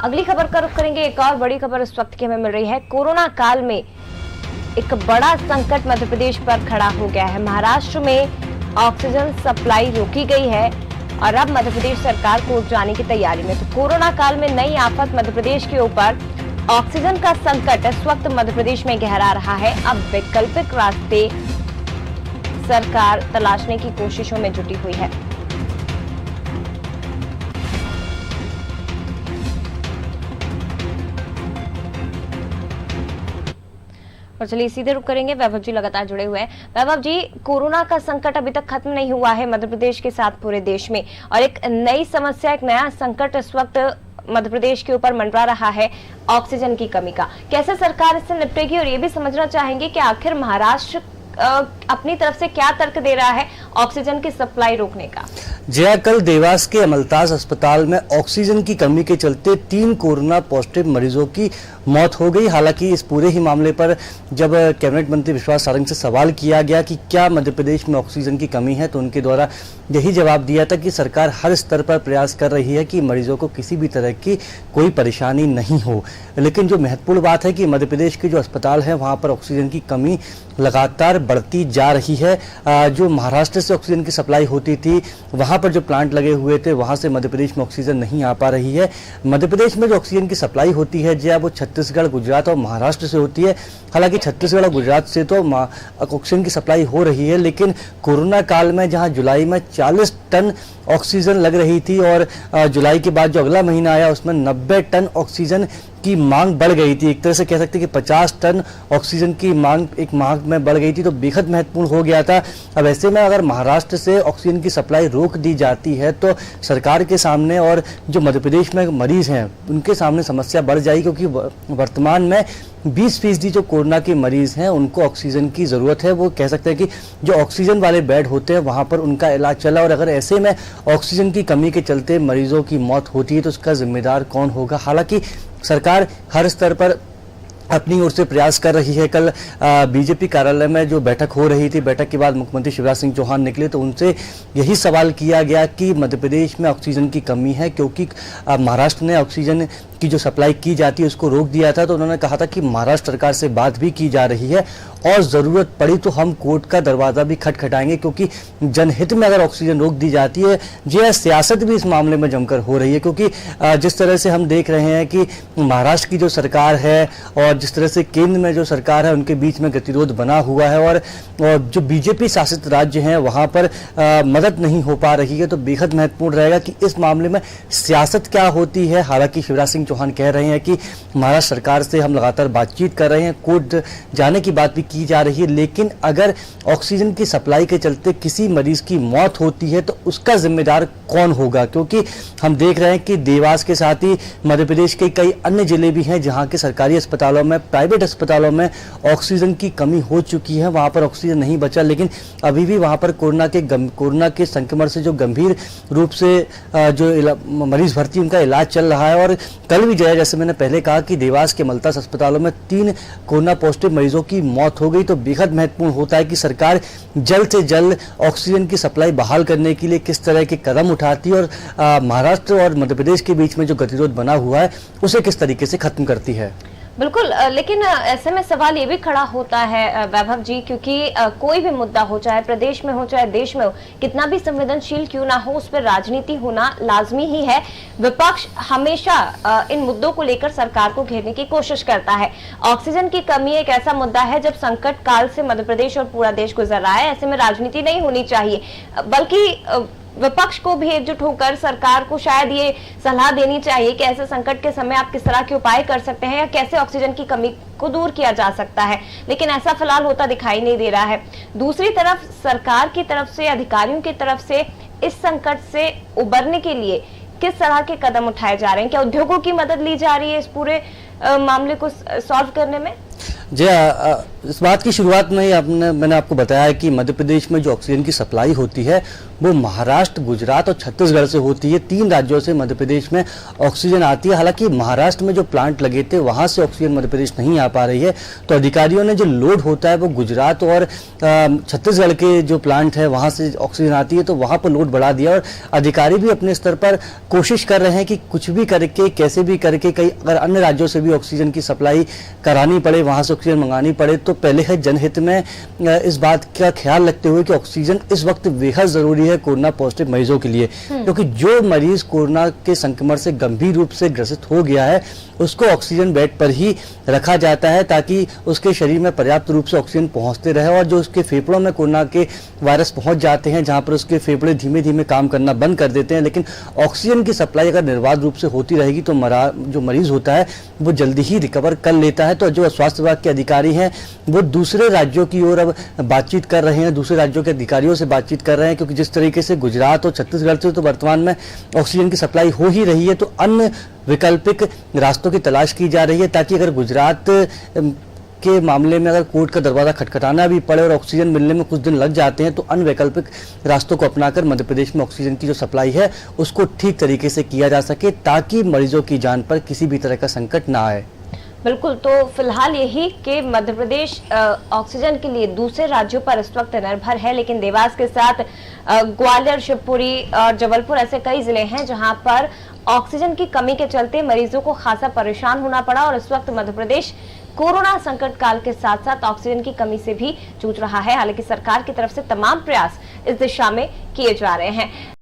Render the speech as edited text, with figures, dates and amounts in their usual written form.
अगली खबर का रुख करेंगे। एक और बड़ी खबर इस वक्त की हमें मिल रही है। कोरोना काल में एक बड़ा संकट मध्य प्रदेश पर खड़ा हो गया है। महाराष्ट्र में ऑक्सीजन सप्लाई रोकी गई है और अब मध्य प्रदेश सरकार कोर्ट जाने की तैयारी में। तो कोरोना काल में नई आफत मध्य प्रदेश के ऊपर, ऑक्सीजन का संकट इस वक्त मध्य प्रदेश में गहरा रहा है। अब वैकल्पिक रास्ते सरकार तलाशने की कोशिशों में जुटी हुई है। और चलिए सीधे रुक करेंगे, वैभव जी लगातार जुड़े हुए हैं। वैभव जी, कोरोना का संकट अभी तक खत्म नहीं हुआ है मध्य प्रदेश के साथ पूरे देश में, और एक नई समस्या, एक नया संकट इस वक्त मध्य प्रदेश के ऊपर मंडरा रहा है, ऑक्सीजन की कमी का। कैसे सरकार इससे निपटेगी, और ये भी समझना चाहेंगे कि आखिर महाराष्ट्र अपनी तरफ से क्या तर्क दे रहा है ऑक्सीजन की सप्लाई रोकने का। जया, कल देवास के अमलताज अस्पताल में ऑक्सीजन की कमी के चलते 3 कोरोना पॉजिटिव मरीजों की मौत हो गई। हालांकि इस पूरे ही मामले पर जब कैबिनेट मंत्री विश्वास सारंग से सवाल किया गया कि क्या मध्य प्रदेश में ऑक्सीजन की कमी है, तो उनके द्वारा यही जवाब दिया था कि सरकार हर स्तर पर प्रयास कर रही है कि मरीजों को किसी भी तरह की कोई परेशानी नहीं हो। लेकिन जो महत्वपूर्ण बात है कि मध्य प्रदेश के जो अस्पताल हैं वहाँ पर ऑक्सीजन की कमी लगातार बढ़ती जा रही है। जो महाराष्ट्र से ऑक्सीजन की सप्लाई होती थी, वहाँ पर जो प्लांट लगे हुए थे, वहाँ से मध्य प्रदेश में ऑक्सीजन नहीं आ पा रही है। मध्य प्रदेश में जो ऑक्सीजन की सप्लाई होती है जब वो छत्तीसगढ़, गुजरात और महाराष्ट्र से होती है। हालांकि छत्तीसगढ़ और गुजरात से तो ऑक्सीजन की सप्लाई हो रही है, लेकिन कोरोना काल में जहां जुलाई में 40 टन ऑक्सीजन लग रही थी और जुलाई के बाद जो अगला महीना आया उसमें 90 टन ऑक्सीजन की मांग बढ़ गई थी। एक तरह से कह सकते हैं कि 50 टन ऑक्सीजन की मांग एक माह में बढ़ गई थी, तो बेहद महत्वपूर्ण हो गया था। अब ऐसे में अगर महाराष्ट्र से ऑक्सीजन की सप्लाई रोक दी जाती है तो सरकार के सामने और जो मध्य प्रदेश में मरीज हैं उनके सामने समस्या बढ़ जाएगी, क्योंकि वर्तमान में 20% जो कोरोना के मरीज हैं उनको ऑक्सीजन की ज़रूरत है। वो कह सकते हैं कि जो ऑक्सीजन वाले बेड होते हैं वहाँ पर उनका इलाज चला, और अगर ऐसे में ऑक्सीजन की कमी के चलते मरीजों की मौत होती है तो उसका जिम्मेदार कौन होगा। हालांकि सरकार हर स्तर पर अपनी ओर से प्रयास कर रही है। कल बीजेपी कार्यालय में जो बैठक हो रही थी, बैठक के बाद मुख्यमंत्री शिवराज सिंह चौहान निकले तो उनसे यही सवाल किया गया कि मध्य प्रदेश में ऑक्सीजन की कमी है, क्योंकि महाराष्ट्र ने ऑक्सीजन की जो सप्लाई की जाती है उसको रोक दिया था। तो उन्होंने कहा था कि महाराष्ट्र सरकार से बात भी की जा रही है और ज़रूरत पड़ी तो हम कोर्ट का दरवाज़ा भी खटखटाएंगे, क्योंकि जनहित में अगर ऑक्सीजन रोक दी जाती है, जो सियासत भी इस मामले में जमकर हो रही है। क्योंकि जिस तरह से हम देख रहे हैं कि महाराष्ट्र की जो सरकार है और जिस तरह से केंद्र में जो सरकार है उनके बीच में गतिरोध बना हुआ है, और जो बीजेपी शासित राज्य हैं वहाँ पर मदद नहीं हो पा रही है। तो बेहद महत्वपूर्ण रहेगा कि इस मामले में सियासत क्या होती है। हालांकि शिवराज सिंह चौहान कह रहे हैं कि महाराष्ट्र सरकार से हम लगातार बातचीत कर रहे हैं, कोर्ट जाने की बात भी की जा रही है, लेकिन अगर ऑक्सीजन की सप्लाई के चलते किसी मरीज की मौत होती है तो उसका जिम्मेदार कौन होगा। क्योंकि हम देख रहे हैं कि देवास के साथ ही मध्य प्रदेश के कई अन्य जिले भी हैं जहां के सरकारी अस्पतालों में, प्राइवेट अस्पतालों में ऑक्सीजन की कमी हो चुकी है, वहां पर ऑक्सीजन नहीं बचा, लेकिन अभी भी वहां पर कोरोना के संक्रमण से जो गंभीर रूप से जो मरीज भर्ती उनका इलाज चल रहा है। और कल भी जैसे मैंने पहले कहा कि देवास के अमलताज अस्पतालों में 3 कोरोना पॉजिटिव मरीजों की मौत हो गई। तो बेहद महत्वपूर्ण होता है कि सरकार जल्द से जल्द ऑक्सीजन की सप्लाई बहाल करने के लिए किस तरह के कदम उठाती है और महाराष्ट्र और मध्य प्रदेश के बीच में जो गतिरोध बना हुआ है उसे किस तरीके से खत्म करती है। बिल्कुल, लेकिन ऐसे में सवाल ये भी खड़ा होता है वैभव जी, क्योंकि कोई भी मुद्दा हो, चाहे प्रदेश में हो चाहे देश में हो, कितना भी संवेदनशील क्यों ना हो, उस पर राजनीति होना लाजमी ही है। विपक्ष हमेशा इन मुद्दों को लेकर सरकार को घेरने की कोशिश करता है। ऑक्सीजन की कमी एक ऐसा मुद्दा है जब संकट काल से मध्य प्रदेश और पूरा देश गुजर रहा है। ऐसे में राजनीति नहीं होनी चाहिए, बल्कि विपक्ष को भी एकजुट होकर सरकार को शायद ये सलाह देनी चाहिए कि ऐसे संकट के समय आप किस तरह के उपाय कर सकते हैं या कैसे ऑक्सीजन की कमी को दूर किया जा सकता है। लेकिन ऐसा फिलहाल होता दिखाई नहीं दे रहा है। दूसरी तरफ सरकार की तरफ से, अधिकारियों की तरफ से इस संकट से उबरने के लिए किस तरह के कदम उठाए जा रहे हैं? क्या उद्योगों की मदद ली जा रही है इस पूरे मामले को सॉल्व करने में? जी, इस बात की शुरुआत में ही मैंने आपको बताया कि मध्य प्रदेश में जो ऑक्सीजन की सप्लाई होती है वो महाराष्ट्र, गुजरात और छत्तीसगढ़ से होती है। 3 राज्यों से मध्य प्रदेश में ऑक्सीजन आती है। हालांकि महाराष्ट्र में जो प्लांट लगे थे वहां से ऑक्सीजन मध्य प्रदेश नहीं आ पा रही है, तो अधिकारियों ने जो लोड होता है वो गुजरात और छत्तीसगढ़ के जो प्लांट है वहां से ऑक्सीजन आती है, तो वहां पर लोड बढ़ा दिया। और अधिकारी भी अपने स्तर पर कोशिश कर रहे हैं कि कुछ भी करके, कैसे भी करके, कई अगर अन्य राज्यों से भी ऑक्सीजन की सप्लाई करानी पड़े, वहां से ऑक्सीजन मंगानी पड़े, तो पहले है जनहित में इस बात का ख्याल रखते हुए कि ऑक्सीजन इस वक्त बेहद जरूरी है कोरोना पॉजिटिव मरीजों के लिए, क्योंकि जो मरीज कोरोना के संक्रमण से गंभीर रूप से ग्रसित हो गया है उसको ऑक्सीजन बेड पर ही रखा जाता है ताकि उसके शरीर में पर्याप्त रूप से ऑक्सीजन पहुंचते रहे। और जो उसके फेफड़ों में कोरोना के वायरस पहुंच जाते हैं, जहां पर उसके फेफड़े धीमे धीमे काम करना बंद कर देते हैं, लेकिन ऑक्सीजन की सप्लाई अगर निर्बाध रूप से होती रहेगी तो जो मरीज होता है वो जल्दी ही रिकवर कर लेता है। तो जो स्वास्थ्य विभाग के अधिकारी हैं वो दूसरे राज्यों की ओर अब बातचीत कर रहे हैं, दूसरे राज्यों के अधिकारियों से बातचीत कर रहे हैं, क्योंकि जिस तरीके से गुजरात और छत्तीसगढ़ से तो वर्तमान में ऑक्सीजन की सप्लाई हो ही रही है, तो अन्य वैकल्पिक रास्तों की तलाश की जा रही है ताकि अगर गुजरात के मामले में अगर कोर्ट का दरवाजा खटखटाना भी पड़े और ऑक्सीजन मिलने में कुछ दिन लग जाते हैं, तो अन्य वैकल्पिक रास्तों को अपनाकर मध्य प्रदेश में ऑक्सीजन की जो सप्लाई है उसको ठीक तरीके से किया जा सके ताकि मरीजों की जान पर किसी भी तरह का संकट ना आए। बिल्कुल, तो फिलहाल यही कि मध्य प्रदेश ऑक्सीजन के लिए दूसरे राज्यों पर इस वक्त निर्भर है, लेकिन देवास के साथ ग्वालियर, शिवपुरी और जबलपुर ऐसे कई जिले हैं जहां पर ऑक्सीजन की कमी के चलते मरीजों को खासा परेशान होना पड़ा और इस वक्त मध्य प्रदेश कोरोना संकट काल के साथ साथ ऑक्सीजन की कमी से भी जूझ रहा है। हालांकि सरकार की तरफ से तमाम प्रयास इस दिशा में किए जा रहे हैं।